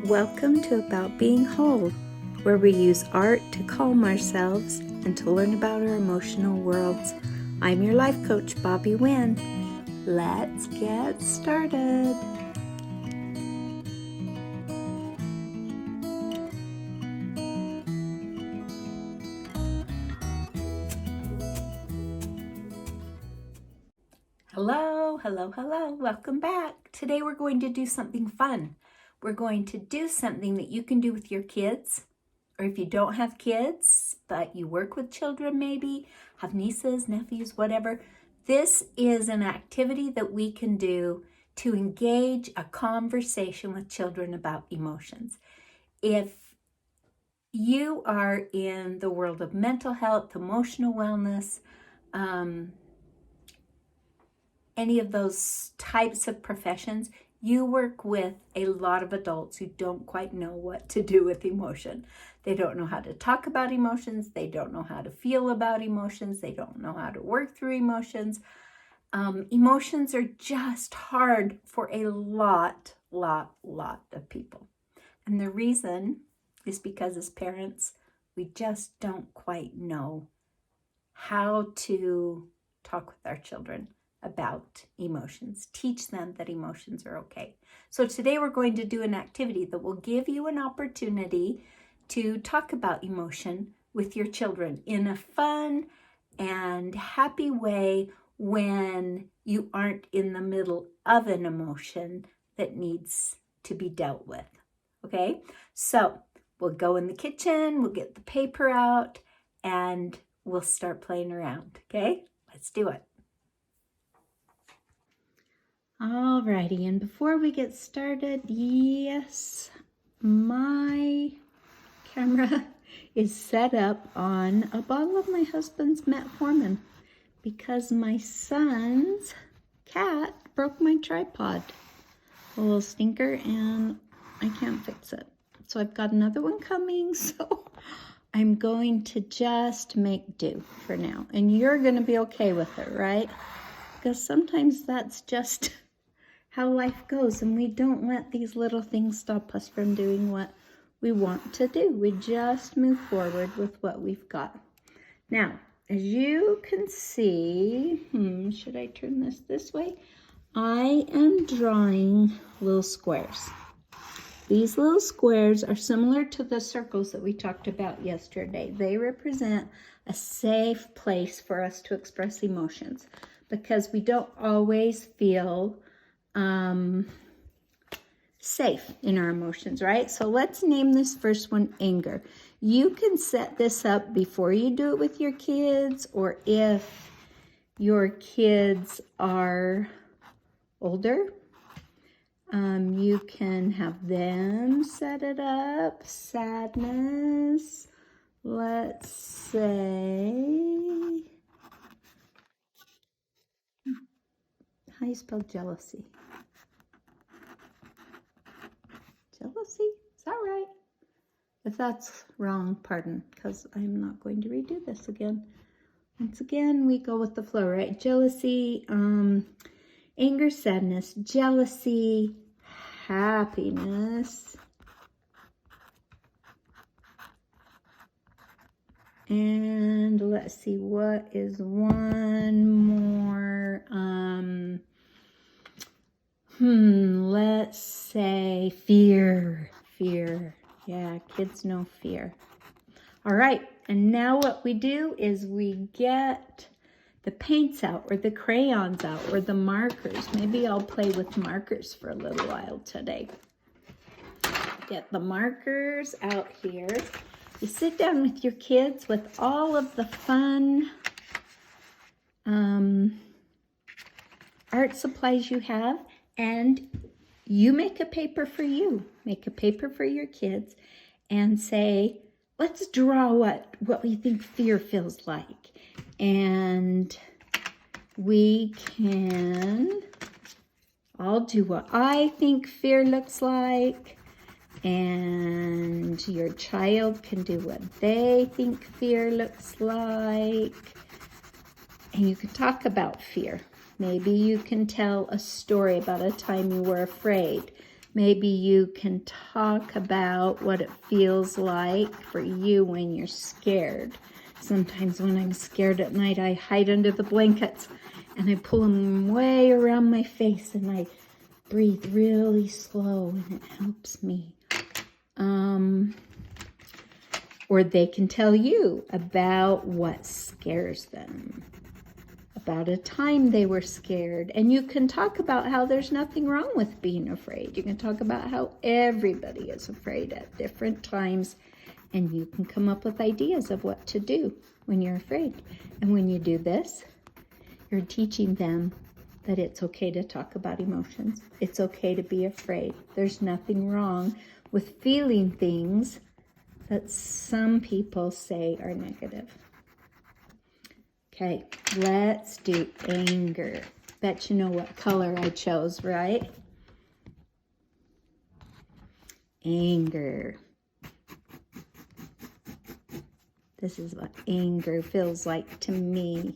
Welcome to About Being Whole, where we use art to calm ourselves and to learn about our emotional worlds. I'm your life coach, Bobby Wynn. Let's get started. Hello. Welcome back. Today we're going to do something fun. We're going to do something that you can do with your kids, or if you don't have kids, but you work with children maybe, have nieces, nephews, whatever. This is an activity that we can do to engage a conversation with children about emotions. If you are in the world of mental health, emotional wellness, any of those types of professions, you work with a lot of adults who don't quite know what to do with emotion. They don't know how to talk about emotions. They don't know how to feel about emotions. They don't know how to work through emotions. Emotions are just hard for a lot of people. And the reason is because as parents, we just don't quite know how to talk with our children about emotions, teach them that emotions are okay. So today we're going to do an activity that will give you an opportunity to talk about emotion with your children in a fun and happy way when you aren't in the middle of an emotion that needs to be dealt with. Okay, so we'll go in the kitchen, we'll get the paper out, and we'll start playing around. Okay, let's do it. Alrighty, and before we get started, yes, my camera is set up on a bottle of my husband's metformin because my son's cat broke my tripod. A little stinker, and I can't fix it. So I've got another one coming, so I'm going to just make do for now. And you're going to be okay with it, right? Because sometimes that's just how life goes, and we don't let these little things stop us from doing what we want to do. We just move forward with what we've got. Now, as you can see, should I turn this way? I am drawing little squares. These little squares are similar to the circles that we talked about yesterday. They represent a safe place for us to express emotions because we don't always feel safe in our emotions, right? So let's name this first one anger. You can set this up before you do it with your kids, or if your kids are older, you can have them set it up. Sadness, let's say, how do you spell jealousy? Jealousy? Is that right? If that's wrong, pardon, because I'm not going to redo this again. Once again, we go with the flow, right? Jealousy, anger, sadness, jealousy, happiness, and let's see, what is one more? Let's say fear. Yeah, kids know fear. All right, and now what we do is we get the paints out, or the crayons out, or the markers. Maybe I'll play with markers for a little while today. Get the markers out here. You sit down with your kids with all of the fun art supplies you have, and you make a paper for you. Make a paper for your kids and say, let's draw what we think fear feels like. And we can all do what I think fear looks like, and your child can do what they think fear looks like. And you can talk about fear. Maybe you can tell a story about a time you were afraid. Maybe you can talk about what it feels like for you when you're scared. Sometimes when I'm scared at night, I hide under the blankets and I pull them way around my face and I breathe really slow and it helps me. Or they can tell you about what scares them, about a time they were scared. And you can talk about how there's nothing wrong with being afraid. You can talk about how everybody is afraid at different times. And you can come up with ideas of what to do when you're afraid. And when you do this, you're teaching them that it's okay to talk about emotions. It's okay to be afraid. There's nothing wrong with feeling things that some people say are negative. Okay, let's do anger. Bet you know what color I chose, right? Anger. This is what anger feels like to me.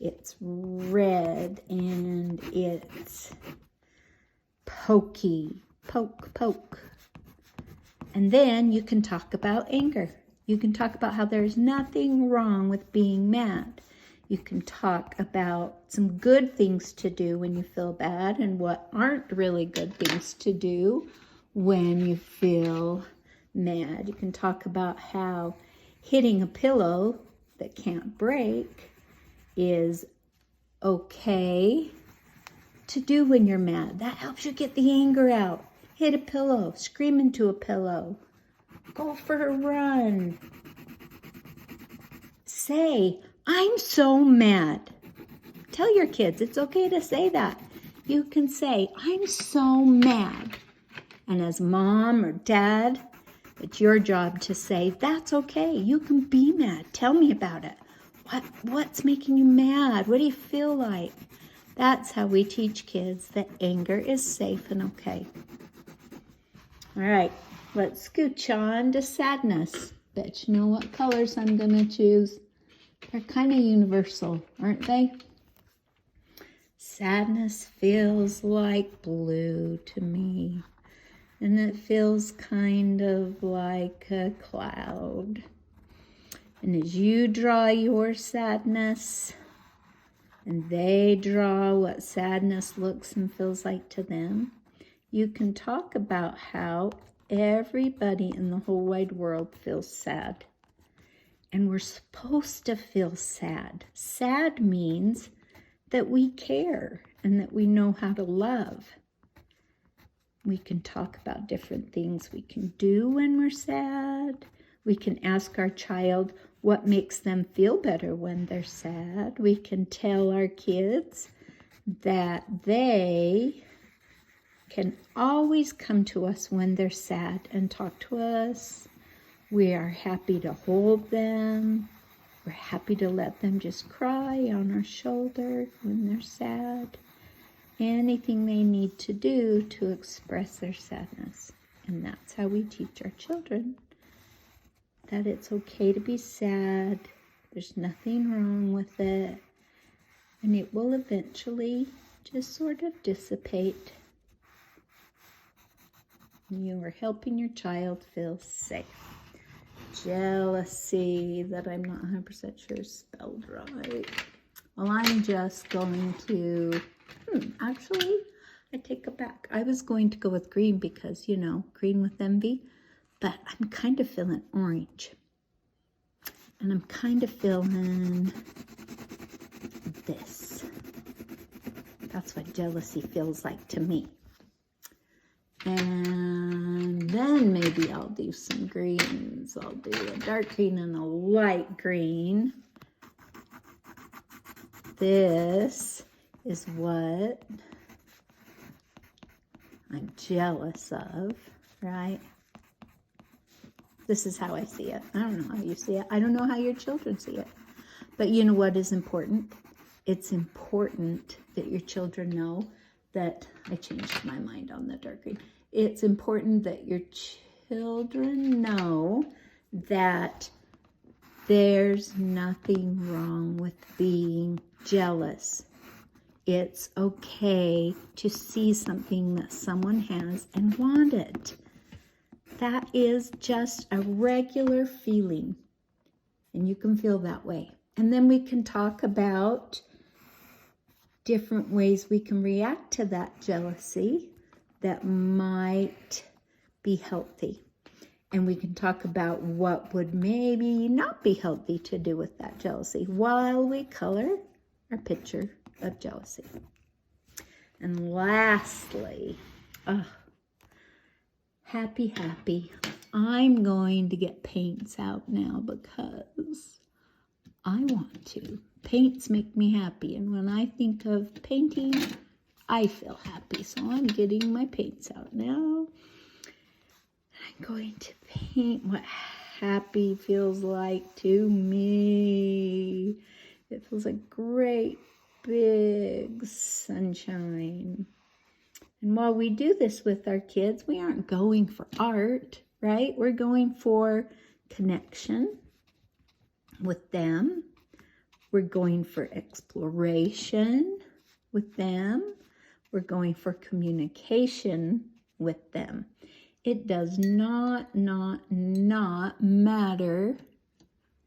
It's red and it's pokey. Poke, poke. And then you can talk about anger. You can talk about how there's nothing wrong with being mad. You can talk about some good things to do when you feel bad and what aren't really good things to do when you feel mad. You can talk about how hitting a pillow that can't break is okay to do when you're mad. That helps you get the anger out. Hit a pillow, scream into a pillow, go for a run. Say, I'm so mad. Tell your kids it's okay to say that. You can say, I'm so mad. And as mom or dad, it's your job to say, that's okay. You can be mad. Tell me about it. What's making you mad? What do you feel like? That's how we teach kids that anger is safe and okay. All right, let's scooch on to sadness. Bet you know what colors I'm going to choose. They're kind of universal, aren't they? Sadness feels like blue to me. And it feels kind of like a cloud. And as you draw your sadness, and they draw what sadness looks and feels like to them, you can talk about how everybody in the whole wide world feels sad. And we're supposed to feel sad. Sad means that we care and that we know how to love. We can talk about different things we can do when we're sad. We can ask our child what makes them feel better when they're sad. We can tell our kids that they can always come to us when they're sad and talk to us. We are happy to hold them. We're happy to let them just cry on our shoulder when they're sad. Anything they need to do to express their sadness. And that's how we teach our children that it's okay to be sad. There's nothing wrong with it. And it will eventually just sort of dissipate. You are helping your child feel safe. Jealousy, that I'm not 100% sure is spelled right. Well, I'm just going to, actually, I take it back. I was going to go with green because, you know, green with envy, but I'm kind of feeling orange. And I'm kind of feeling this. That's what jealousy feels like to me. And then maybe I'll do some greens. I'll do a dark green and a light green. This is what I'm jealous of, right? This is how I see it. I don't know how you see it. I don't know how your children see it. But you know what is important? It's important that your children know that, I changed my mind on the dark green. It's important that your children know that there's nothing wrong with being jealous. It's okay to see something that someone has and want it. That is just a regular feeling, and you can feel that way. And then we can talk about different ways we can react to that jealousy that might be healthy. And we can talk about what would maybe not be healthy to do with that jealousy while we color our picture of jealousy. And lastly, happy, I'm going to get paints out now because I want to. Paints make me happy, and when I think of painting, I feel happy. So I'm getting my paints out now. I'm going to paint what happy feels like to me. It feels like great big sunshine. And while we do this with our kids, we aren't going for art, right? We're going for connection with them. We're going for exploration with them. We're going for communication with them. It does not matter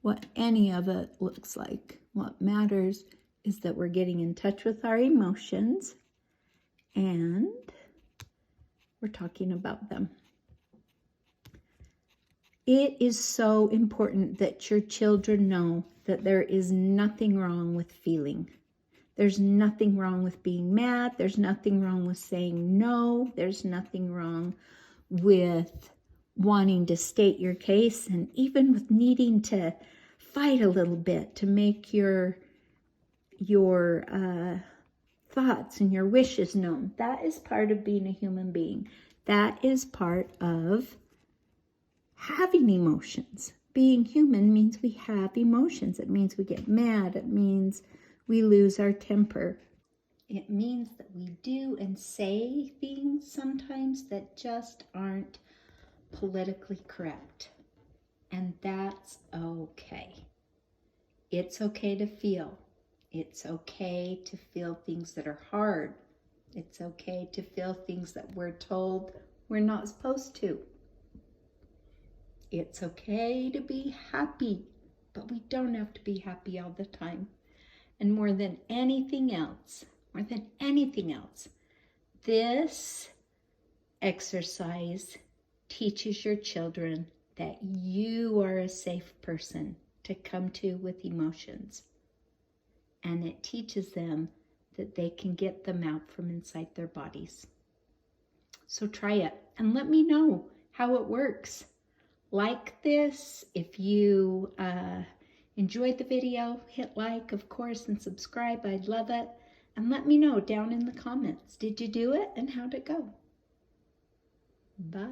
what any of it looks like. What matters is that we're getting in touch with our emotions and we're talking about them. It is so important that your children know that there is nothing wrong with feeling. There's nothing wrong with being mad. There's nothing wrong with saying no. There's nothing wrong with wanting to state your case, and even with needing to fight a little bit to make your thoughts and your wishes known. That is part of being a human being. That is part of having emotions. Being human means we have emotions. It means we get mad. It means we lose our temper. It means that we do and say things sometimes that just aren't politically correct. And that's okay. It's okay to feel. It's okay to feel things that are hard. It's okay to feel things that we're told we're not supposed to. It's okay to be happy, but we don't have to be happy all the time. And more than anything else, this exercise teaches your children that you are a safe person to come to with emotions. And it teaches them that they can get them out from inside their bodies. So try it and let me know how it works. Like this. If you enjoyed the video, hit like, of course, and subscribe. I'd love it. And let me know down in the comments. Did you do it and how'd it go? Bye.